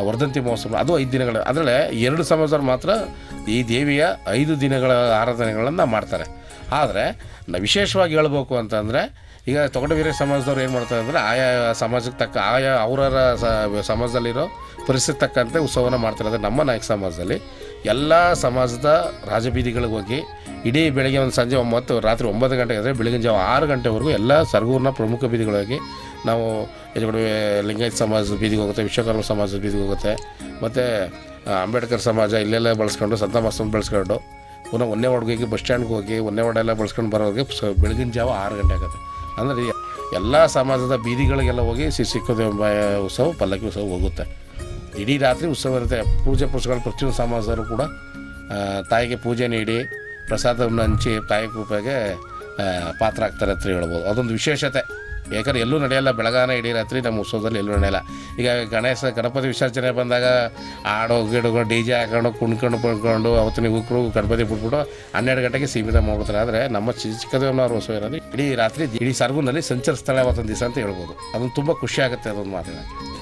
ವರ್ಧಂತಿ ಮಹೋತ್ಸವ, ಅದು 5 ದಿನಗಳು. ಅದರಲ್ಲಿ 2 ಸಮಾಜದವ್ರು ಮಾತ್ರ ಈ ದೇವಿಯ 5 ದಿನಗಳ ಆರಾಧನೆಗಳನ್ನು ಮಾಡ್ತಾರೆ. ಆದರೆ ವಿಶೇಷವಾಗಿ ಹೇಳ್ಬೇಕು ಅಂತಂದರೆ, ಈಗ ತೊಗಟವೀರ ಸಮಾಜದವ್ರು ಏನು ಮಾಡ್ತಾರೆ ಅಂದರೆ ಆಯಾ ಸಮಾಜಕ್ಕೆ ತಕ್ಕ ಅವರವರ ಸಮಾಜದಲ್ಲಿರೋ ಪರಿಸ್ಥಿತಿ ತಕ್ಕಂತೆ ಉತ್ಸವನ ಮಾಡ್ತಾರೆ. ಅಂದರೆ ನಮ್ಮ ನಾಯಕ ಸಮಾಜದಲ್ಲಿ ಎಲ್ಲ ಸಮಾಜದ ರಾಜಬೀದಿಗಳಿಗೆ ಹೋಗಿ ಇಡೀ ಬೆಳಗ್ಗೆ ಒಂದು ಸಂಜೆ 9 ರಾತ್ರಿ 9 ಗಂಟೆಗೆ ಅಂದರೆ ಬೆಳಗಿನ ಜಾವ 6 ಗಂಟೆವರೆಗೂ ಎಲ್ಲ ಸರಗೂರಿನ ಪ್ರಮುಖ ಬೀದಿಗಳಿಗೆ ನಾವು ಲಿಂಗಾಯತ ಸಮಾಜದ ಬೀದಿಗೆ ಹೋಗುತ್ತೆ, ವಿಶ್ವಕರ್ಮ ಸಮಾಜದ ಬೀದಿಗೆ ಹೋಗುತ್ತೆ, ಮತ್ತು ಅಂಬೇಡ್ಕರ್ ಸಮಾಜ ಇಲ್ಲೆಲ್ಲ ಬಳಸ್ಕೊಂಡು ಸಂತ ಮಾಸ್ತಮ್ಮ ಬಳಸ್ಕೊಂಡು ಪುನಃ ಒಂದೇ ವಾರ್ಡ್ಗೆ ಬಸ್ ಸ್ಟ್ಯಾಂಡ್ಗೆ ಹೋಗಿ ಒಂದೇ ವಾರ್ಡೆಲ್ಲ ಬಳಸ್ಕೊಂಡು ಬರೋರಿಗೆ ಬೆಳಗಿನ ಜಾವ 6 ಗಂಟೆ ಆಗುತ್ತೆ. ಅಂದರೆ ಎಲ್ಲ ಸಮಾಜದ ಬೀದಿಗಳಿಗೆಲ್ಲ ಹೋಗಿ ಶ್ರೀ ಚಿಕ್ಕದೇವಮ್ಮ ಉತ್ಸವ ಪಲ್ಲಕ್ಕಿ ಉತ್ಸವ ಹೋಗುತ್ತೆ. ಇಡೀ ರಾತ್ರಿ ಉತ್ಸವ ಇರುತ್ತೆ. ಪೂಜೆ ಪುಸ್ತಕಗಳು ಪ್ರತಿಯೊಂದು ಸಮಾಜದವರು ಕೂಡ ತಾಯಿಗೆ ಪೂಜೆ ನೀಡಿ ಪ್ರಸಾದವನ್ನು ಹಂಚಿ ತಾಯಿ ಕೃಪೆಗೆ ಪಾತ್ರ ಆಗ್ತಾರೆ ಅಂತ ಹೇಳ್ಬೋದು. ಅದೊಂದು ವಿಶೇಷತೆ. ಯಾಕಂದ್ರೆ ಎಲ್ಲೂ ನಡೆಯಲ್ಲ, ಬೆಳಗಾನ ಇಡೀ ರಾತ್ರಿ ನಮ್ಮ ಉತ್ಸವದಲ್ಲಿ ಎಲ್ಲೂ ನಡೆಯಲ್ಲ. ಈಗ ಗಣಪತಿ ವಿಸರ್ಜನೆ ಬಂದಾಗ ಆಡೋ ಗಿಡಗಳು DJ ಹಾಕೊಂಡು ಕುಣ್ಕೊಂಡು ಅವತ್ತಿನ ಯುವಕರು ಗಣಪತಿ ಬಿಟ್ಬಿಟ್ಟು 12 ಗಂಟೆಗೆ ಸೀಮಿತ ಮಾಡ್ಬಿಡ್ತಾರೆ. ಆದರೆ ನಮ್ಮ ಚಿಕ್ಕದೇವನವ್ರ ಉತ್ಸವ ಇರೋದು ಇಡೀ ರಾತ್ರಿ ಇಡೀ ಸರಗೂರಿನಲ್ಲಿ ಸಂಚರಿಸ್ತಾಳೆ ಅವತ್ತೊಂದು ದಿವಸ ಅಂತ ಹೇಳ್ಬೋದು. ಅದೊಂದು ತುಂಬ ಖುಷಿ ಆಗುತ್ತೆ ಅದೊಂದು ಮಾತಾಡೋಕ್ಕೆ.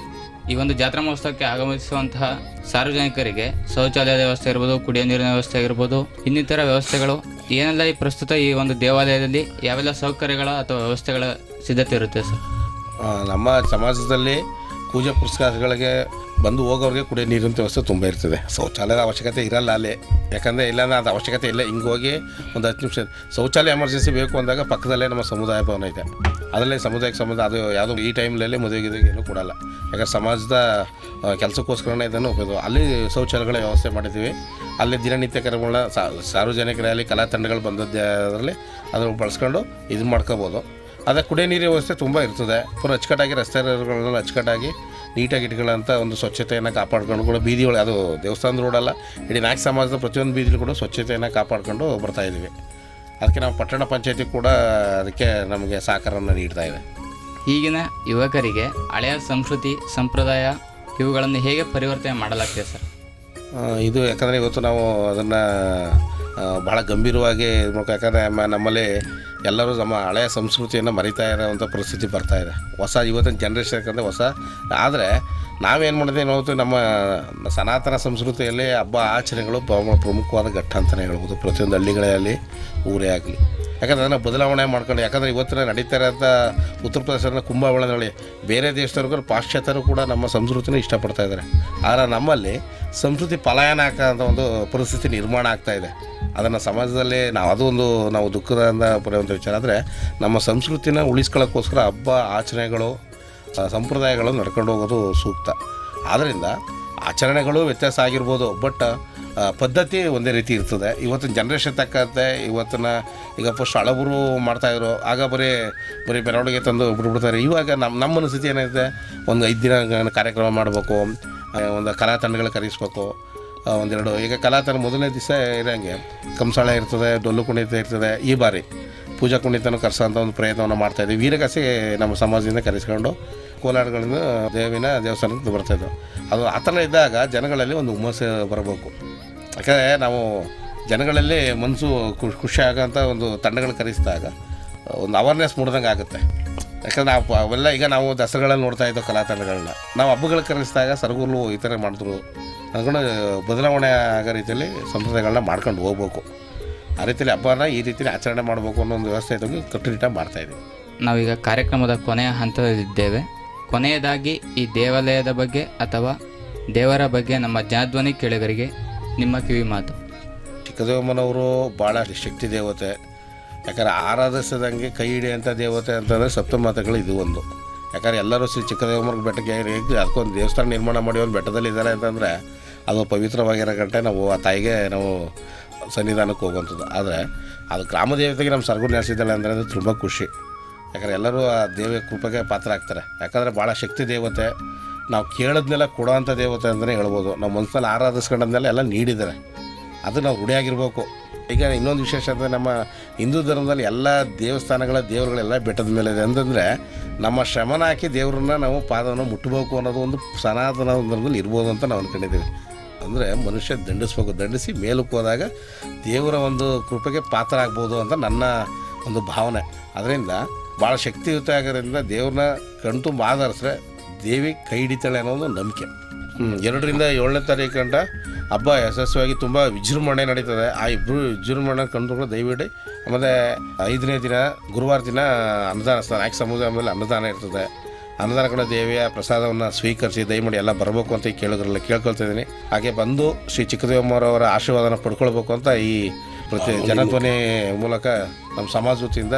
ಈ ಒಂದು ಜಾತ್ರಾ ಮಹೋತ್ಸವಕ್ಕೆ ಆಗಮಿಸುವಂತಹ ಸಾರ್ವಜನಿಕರಿಗೆ ಶೌಚಾಲಯದ ವ್ಯವಸ್ಥೆ ಇರ್ಬೋದು, ಕುಡಿಯೋ ನೀರಿನ ವ್ಯವಸ್ಥೆ ಆಗಿರ್ಬೋದು, ಇನ್ನಿತರ ವ್ಯವಸ್ಥೆಗಳು ಏನೆಲ್ಲ ಈ ಪ್ರಸ್ತುತ ಈ ಒಂದು ದೇವಾಲಯದಲ್ಲಿ ಯಾವೆಲ್ಲ ಸೌಕರ್ಯಗಳ ಅಥವಾ ವ್ಯವಸ್ಥೆಗಳ ಸಿದ್ಧತೆ ಇರುತ್ತೆ ಸರ್? ನಮ್ಮ ಸಮಾಜದಲ್ಲಿ ಪೂಜೆ ಪುರಸ್ಕಾರಗಳಿಗೆ ಬಂದು ಹೋಗೋರಿಗೆ ಕುಡಿಯೋ ನೀರಿನ ವ್ಯವಸ್ಥೆ ತುಂಬ ಇರ್ತದೆ. ಶೌಚಾಲಯದ ಅವಶ್ಯಕತೆ ಇರಲ್ಲ ಅಲ್ಲಿ, ಯಾಕಂದರೆ ಇಲ್ಲಾಂದ್ರೆ ಅದು ಅವಶ್ಯಕತೆ ಇಲ್ಲ. ಹಿಂಗೆ ಹೋಗಿ ಒಂದು 10 ನಿಮಿಷ ಶೌಚಾಲಯ ಎಮರ್ಜೆನ್ಸಿ ಬೇಕು ಅಂದಾಗ ಪಕ್ಕದಲ್ಲೇ ನಮ್ಮ ಸಮುದಾಯ ಭವನ ಇದೆ, ಅದರಲ್ಲೇ ಸಮುದಾಯಕ್ಕೆ ಸಂಬಂಧ. ಅದು ಯಾವುದೋ ಈ ಟೈಮ್ನಲ್ಲಿ ಮದುವೆಗೆ ಏನೂ ಕೊಡಲ್ಲ, ಯಾಕಂದ್ರೆ ಸಮಾಜದ ಕೆಲಸಕ್ಕೋಸ್ಕರನೇ ಇದನ್ನು ಉಪಯೋಗ. ಅಲ್ಲಿ ಶೌಚಾಲಯಗಳ ವ್ಯವಸ್ಥೆ ಮಾಡಿದ್ದೀವಿ. ಅಲ್ಲಿ ದಿನನಿತ್ಯ ಕಾರ್ಯಕ್ರಮಗಳನ್ನ ಸಾರ್ವಜನಿಕರಲ್ಲಿ ಕಲಾ ತಂಡಗಳು ಬಂದದ್ದೇ ಅದರಲ್ಲಿ ಅದನ್ನು ಬಳಸ್ಕೊಂಡು ಇದು ಮಾಡ್ಕೋಬೋದು. ಅದೇ ಕುಡಿಯೋ ನೀರಿನ ವ್ಯವಸ್ಥೆ ತುಂಬ ಇರ್ತದೆ. ಪುನಃ ಅಚ್ಚುಕಟ್ಟಾಗಿ ರಸ್ತೆಗಳನ್ನೆಲ್ಲ ಅಚ್ಚುಕಟ್ಟಾಗಿ ನೀಟಾಗಿ ಇಟ್ಕೊಳ್ಳೋಂಥ ಒಂದು ಸ್ವಚ್ಛತೆಯನ್ನು ಕಾಪಾಡ್ಕೊಂಡು ಕೂಡ ಬೀದಿ ಒಳಗೆ, ಅದು ದೇವಸ್ಥಾನದ ರೋಡಲ್ಲ, ಇಡೀ ನಾಯಕ ಸಮಾಜದ ಪ್ರತಿಯೊಂದು ಬೀದಿಲೂ ಕೂಡ ಸ್ವಚ್ಛತೆಯನ್ನು ಕಾಪಾಡ್ಕೊಂಡು ಬರ್ತಾಯಿದ್ದೀವಿ. ಅದಕ್ಕೆ ನಾವು ಪಟ್ಟಣ ಪಂಚಾಯತಿ ಕೂಡ ಅದಕ್ಕೆ ನಮಗೆ ಸಹಕಾರವನ್ನು ನೀಡ್ತಾ ಇದೆ. ಈಗಿನ ಯುವಕರಿಗೆ ಹಳೆಯ ಸಂಸ್ಕೃತಿ ಸಂಪ್ರದಾಯ ಇವುಗಳನ್ನು ಹೇಗೆ ಪರಿವರ್ತನೆ ಮಾಡಲಾಗ್ತದೆ ಸರ್? ಇದು ಯಾಕಂದರೆ ಇವತ್ತು ನಾವು ಅದನ್ನು ಭಾಳ ಗಂಭೀರವಾಗಿ ಯಾಕಂದರೆ ನಮ್ಮಲ್ಲಿ ಎಲ್ಲರೂ ನಮ್ಮ ಹಳೆಯ ಸಂಸ್ಕೃತಿಯನ್ನು ಮರಿತಾ ಇರೋವಂಥ ಪರಿಸ್ಥಿತಿ ಬರ್ತಾಯಿದೆ. ಇವತ್ತಿನ ಜನ್ರೇಷನ್ ಯಾಕಂದರೆ ಆದರೆ ನಾವೇನು ಮಾಡಿದ್ವಿ ನಾವು ನಮ್ಮ ಸನಾತನ ಸಂಸ್ಕೃತಿಯಲ್ಲಿ ಹಬ್ಬ ಆಚರಣೆಗಳು ಪ್ರಮುಖವಾದ ಘಟ್ಟ ಅಂತಲೇ ಹೇಳ್ಬೋದು. ಪ್ರತಿಯೊಂದು ಹಳ್ಳಿಗಳಲ್ಲಿ ಊರೇ ಆಗಲಿ, ಯಾಕಂದರೆ ಅದನ್ನು ಬದಲಾವಣೆ ಮಾಡ್ಕೊಂಡು, ಯಾಕಂದರೆ ಇವತ್ತಿನ ನಡೀತಾ ಇರೋಂಥ ಉತ್ತರ ಪ್ರದೇಶದ ಕುಂಭಮೇಳ ನೋಡಿ, ಬೇರೆ ದೇಶದವ್ರಿಗೂ ಪಾಶ್ಚಾತ್ಯರು ಕೂಡ ನಮ್ಮ ಸಂಸ್ಕೃತಿನ ಇಷ್ಟಪಡ್ತಾ ಇದ್ದಾರೆ. ಆದರೆ ನಮ್ಮಲ್ಲಿ ಸಂಸ್ಕೃತಿ ಪಲಾಯನ ಹಾಕೋಂಥ ಒಂದು ಪರಿಸ್ಥಿತಿ ನಿರ್ಮಾಣ ಆಗ್ತಾಯಿದೆ. ಅದನ್ನು ಸಮಾಜದಲ್ಲಿ ನಾವು ದುಃಖದಿಂದ ಪಡೆಯುವಂಥ ವಿಚಾರ. ಆದರೆ ನಮ್ಮ ಸಂಸ್ಕೃತಿನ ಉಳಿಸ್ಕೊಳ್ಳೋಕ್ಕೋಸ್ಕರ ಹಬ್ಬ ಆಚರಣೆಗಳು ಸಂಪ್ರದಾಯಗಳು ನಡ್ಕೊಂಡು ಹೋಗೋದು ಸೂಕ್ತ. ಆದ್ದರಿಂದ ಆಚರಣೆಗಳು ವ್ಯತ್ಯಾಸ ಆಗಿರ್ಬೋದು, ಬಟ್ ಪದ್ಧತಿ ಒಂದೇ ರೀತಿ ಇರ್ತದೆ. ಇವತ್ತಿನ ಜನ್ರೇಷನ್ ತಕ್ಕಂತೆ ಈಗ ಫಸ್ಟ್ ಹಳಬರು ಮಾಡ್ತಾಯಿದ್ರು, ಆಗ ಬರೀ ಮೆರವಣಿಗೆ ತಂದು ಬಿಟ್ಬಿಡ್ತಾರೆ. ಇವಾಗ ನಮ್ಮ ಮನಸ್ಥಿತಿ ಏನಿದೆ, ಒಂದು 5 ದಿನ ಕಾರ್ಯಕ್ರಮ ಮಾಡಬೇಕು, ಒಂದು ಕಲಾ ತಂಡಗಳು ಕರೆಸ್ಬೇಕು, ಒಂದೆರಡು. ಈಗ ಕಲಾ ತಂಡ ಮೊದಲನೇ ದಿವಸ ಇರೋಂಗೆ ಕಂಸಾಳೆ ಇರ್ತದೆ, ಡೊಳ್ಳು ಕುಣಿತ ಇರ್ತದೆ. ಈ ಬಾರಿ ಪೂಜಾ ಕುಣಿತನೂ ಕರೆಸೋಂಥ ಒಂದು ಪ್ರಯತ್ನವನ್ನು ಮಾಡ್ತಾಯಿದ್ವಿ. ವೀರಗಾಸೆ ನಮ್ಮ ಸಮಾಜದಿಂದ ಕರೆಸ್ಕೊಂಡು ಕೋಲಾರಗಳಿಂದ ದೇವಸ್ಥಾನಕ್ಕೆ ಬರ್ತಾಯಿದ್ದೆವು. ಅದು ಆ ಥರ ಇದ್ದಾಗ ಜನಗಳಲ್ಲಿ ಒಂದು ಹುಮ್ಮಸ್ಸು ಬರಬೇಕು. ಯಾಕಂದರೆ ನಾವು ಜನಗಳಲ್ಲಿ ಮನಸ್ಸು ಖುಷಿ ಆಗೋಂಥ ಒಂದು ತಂಡಗಳು ಕರೆಸಿದಾಗ ಒಂದು ಅವೇರ್ನೆಸ್ ಮೂಡ್ದಂಗೆ ಆಗುತ್ತೆ. ಯಾಕಂದರೆ ಅವೆಲ್ಲ ಈಗ ನಾವು ದಸರಾಗಳಲ್ಲಿ ನೋಡ್ತಾ ಇದ್ದೋ ಕಲಾ ತಂಡಗಳನ್ನ ನಾವು ಹಬ್ಬಗಳು ಕರೆಸಿದಾಗ ಸರಗೂರು ಈ ಥರ ಮಾಡಿದ್ರು ಅಂದ್ಕೊಂಡು ಬದಲಾವಣೆ ಆಗೋ ರೀತಿಯಲ್ಲಿ ಸಂಪ್ರದಾಯಗಳನ್ನ ಮಾಡ್ಕೊಂಡು ಹೋಗ್ಬೇಕು. ಆ ರೀತಿಯಲ್ಲಿ ಹಬ್ಬನ ಈ ರೀತಿಯಲ್ಲಿ ಆಚರಣೆ ಮಾಡಬೇಕು ಅನ್ನೋ ಒಂದು ವ್ಯವಸ್ಥೆ ಇದ್ದಂಗೆ ಕಟ್ಟುನಿಟ್ಟಾಗಿ ಮಾಡ್ತಾಯಿದ್ದೀವಿ. ನಾವೀಗ ಕಾರ್ಯಕ್ರಮದ ಕೊನೆಯ ಹಂತದಲ್ಲಿದ್ದೇವೆ. ಕೊನೆಯದಾಗಿ ಈ ದೇವಾಲಯದ ಬಗ್ಗೆ ಅಥವಾ ದೇವರ ಬಗ್ಗೆ ನಮ್ಮ ಜನಧ್ವನಿ ಕೇಳುಗರಿಗೆ ನಿಮ್ಮ ಕಿವಿ ಮಾತು. ಚಿಕ್ಕದೇವಮ್ಮನವರು ಭಾಳ ಶಕ್ತಿ ದೇವತೆ. ಯಾಕಂದರೆ ಆರಾಧಿಸಿದಂಗೆ ಕೈ ಹಿಡಿಯೋಂಥ ದೇವತೆ ಅಂತಂದರೆ ಸಪ್ತಮಾತೆಗಳು ಇದು ಒಂದು. ಯಾಕಂದರೆ ಎಲ್ಲರೂ ಚಿಕ್ಕದೇವಮ್ಮನ ಬೆಟ್ಟಕ್ಕೆ ಅದಕ್ಕೊಂದು ದೇವಸ್ಥಾನ ನಿರ್ಮಾಣ ಮಾಡಿ ಒಂದು ಬೆಟ್ಟದಲ್ಲಿ ಇದ್ದಾರೆ ಅಂತಂದರೆ ಅದು ಪವಿತ್ರವಾಗಿರೋ ಗಂಟೆ ನಾವು ಆ ತಾಯಿಗೆ ನಾವು ಸನ್ನಿಧಾನಕ್ಕೆ ಹೋಗುವಂಥದ್ದು. ಆದರೆ ಅದು ಗ್ರಾಮ ದೇವತೆಗೆ ನಮ್ಮ ಸರಗೂರು ನೆಲೆಸಿದ್ದಾಳೆ ಅಂದರೆ ಅದು ತುಂಬ ಖುಷಿ. ಯಾಕಂದರೆ ಎಲ್ಲರೂ ಆ ದೇವಿಯ ಕೃಪೆಗೆ ಪಾತ್ರ ಆಗ್ತಾರೆ. ಯಾಕಂದರೆ ಭಾಳ ಶಕ್ತಿ ದೇವತೆ, ನಾವು ಕೇಳೋದನ್ನೆಲ್ಲ ಕೊಡೋವಂಥ ದೇವತೆ ಅಂತಲೇ ಹೇಳ್ಬೋದು. ನಾವು ಮನಸ್ಸಲ್ಲಿ ಆರಾಧಿಸ್ಕೊಂಡಂದೆಲ್ಲ ಎಲ್ಲ ನೀಡಿದ್ದಾರೆ, ಅದು ನಾವು ರೂಢಿಯಾಗಿರ್ಬೇಕು. ಈಗ ಇನ್ನೊಂದು ವಿಶೇಷ ಅಂದರೆ ನಮ್ಮ ಹಿಂದೂ ಧರ್ಮದಲ್ಲಿ ಎಲ್ಲ ದೇವರುಗಳೆಲ್ಲ ಬೆಟ್ಟದ ಮೇಲೆ ಇದೆ ಅಂತಂದರೆ ನಮ್ಮ ಶ್ರಮನ ಹಾಕಿ ದೇವ್ರನ್ನ ನಾವು ಪಾದವನ್ನು ಮುಟ್ಟಬೇಕು ಅನ್ನೋದು ಒಂದು ಸನಾತನ ಧರ್ಮದಲ್ಲಿ ಇರ್ಬೋದು ಅಂತ ನಾವು ಅಂದ್ಕೊಂಡಿದ್ದೀವಿ. ಅಂದರೆ ಮನುಷ್ಯ ದಂಡಿಸಿ ಮೇಲಕ್ಕೆ ಹೋದಾಗ ದೇವರ ಒಂದು ಕೃಪೆಗೆ ಪಾತ್ರ ಆಗ್ಬೋದು ಅಂತ ನನ್ನ ಒಂದು ಭಾವನೆ. ಅದರಿಂದ ಭಾಳ ಶಕ್ತಿಯುತ ಆಗೋದ್ರಿಂದ ದೇವ್ರನ್ನ ಕಣ್ತುಂಬ ಆಧರಿಸ್ರೆ ದೇವಿ ಕೈ ಹಿಡಿತಾಳೆ ಅನ್ನೋದು ನಂಬಿಕೆ. 2ರಿಂದ 7ನೇ ತಾರೀಕು ಗಂಟ ಹಬ್ಬ ಯಶಸ್ವಿಯಾಗಿ ತುಂಬ ವಿಜೃಂಭಣೆ ನಡೀತದೆ. ಆ ಇಬ್ಬರು ವಿಜೃಂಭಣೆ ಕಂಡುಗಳು ದಯವಿಟ್ಟು. ಆಮೇಲೆ 5ನೇ ದಿನ ಗುರುವಾರ ದಿನ ಅನ್ನದಾನ ನಾಯಕ ಸಮುದಾಯ ಮೇಲೆ ಅನ್ನದಾನ ಇರ್ತದೆ. ಅನ್ನದಾನ ಕೂಡ ದೇವಿಯ ಪ್ರಸಾದವನ್ನು ಸ್ವೀಕರಿಸಿ ದಯಮಾಡಿ ಎಲ್ಲ ಬರಬೇಕು ಅಂತ ಕೇಳೋದ್ರಲ್ಲ ಕೇಳ್ಕೊಳ್ತಾ ಇದ್ದೀನಿ. ಹಾಗೆ ಬಂದು ಶ್ರೀ ಚಿಕ್ಕದೇವಮ್ಮರವರ ಆಶೀರ್ವಾದನ ಪಡ್ಕೊಳ್ಬೇಕು ಅಂತ ಈ ಜನಧ್ವನಿ ಮೂಲಕ ನಮ್ಮ ಸಮಾಜ ವತಿಯಿಂದ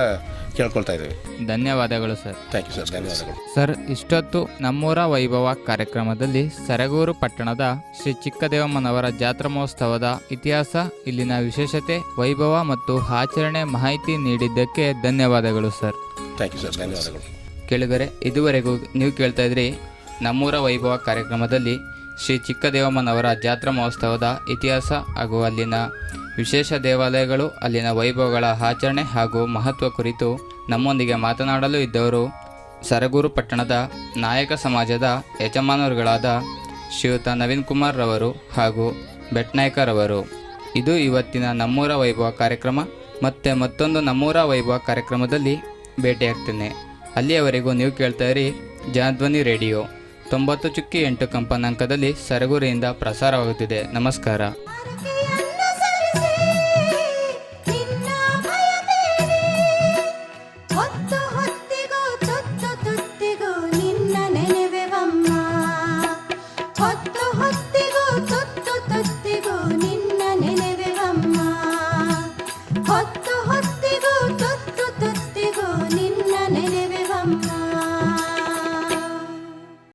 ಕೇಳ್ಕೊಳ್ತಾ ಇದ್ದೀವಿ. ಧನ್ಯವಾದಗಳು ಸರ್. Thank you sir. ಧನ್ಯವಾದಗಳು ಸರ್. ಇಷ್ಟೊತ್ತು ನಮ್ಮೂರ ವೈಭವ ಕಾರ್ಯಕ್ರಮದಲ್ಲಿ ಸರಗೂರು ಪಟ್ಟಣದ ಶ್ರೀ ಚಿಕ್ಕದೇವಮ್ಮನವರ ಜಾತ್ರಾ ಮಹೋತ್ಸವದ ಇತಿಹಾಸ, ಇಲ್ಲಿನ ವಿಶೇಷತೆ, ವೈಭವ ಮತ್ತು ಆಚರಣೆ ಮಾಹಿತಿ ನೀಡಿದ್ದಕ್ಕೆ ಧನ್ಯವಾದಗಳು ಸರ್. Thank you sir. ಧನ್ಯವಾದಗಳು. ಕೇಳುಗರೆ, ಇದುವರೆಗೂ ನೀವು ಕೇಳ್ತಾ ಇದ್ರಿ ನಮ್ಮೂರ ವೈಭವ ಕಾರ್ಯಕ್ರಮದಲ್ಲಿ ಶ್ರೀ ಚಿಕ್ಕದೇವಮ್ಮನವರ ಜಾತ್ರಾ ಮಹೋತ್ಸವದ ಇತಿಹಾಸ ಹಾಗೂ ಅಲ್ಲಿನ ವಿಶೇಷ ದೇವಾಲಯಗಳು, ಅಲ್ಲಿನ ವೈಭವಗಳ ಆಚರಣೆ ಹಾಗೂ ಮಹತ್ವ ಕುರಿತು ನಮ್ಮೊಂದಿಗೆ ಮಾತನಾಡಲು ಇದ್ದವರು ಸರಗೂರು ಪಟ್ಟಣದ ನಾಯಕ ಸಮಾಜದ ಯಜಮಾನರುಗಳಾದ ಶ್ರೀಯುತ ನವೀನ್ ಕುಮಾರ್ ರವರು ಹಾಗೂ ಬೆಟ್ನಾಯ್ಕರವರು. ಇದು ಇವತ್ತಿನ ನಮ್ಮೂರ ವೈಭವ ಕಾರ್ಯಕ್ರಮ. ಮತ್ತೆ ಮತ್ತೊಂದು ನಮ್ಮೂರ ವೈಭವ ಕಾರ್ಯಕ್ರಮದಲ್ಲಿ ಭೇಟಿಯಾಗ್ತೇನೆ. ಅಲ್ಲಿಯವರೆಗೂ ನೀವು ಕೇಳ್ತಾ ಇರಿ ಜನಧ್ವನಿ ರೇಡಿಯೋ 90.8 ಕಂಪನಾಂಕದಲ್ಲಿ ಸರಗೂರಿನಿಂದ ಪ್ರಸಾರವಾಗುತ್ತಿದೆ. ನಮಸ್ಕಾರ.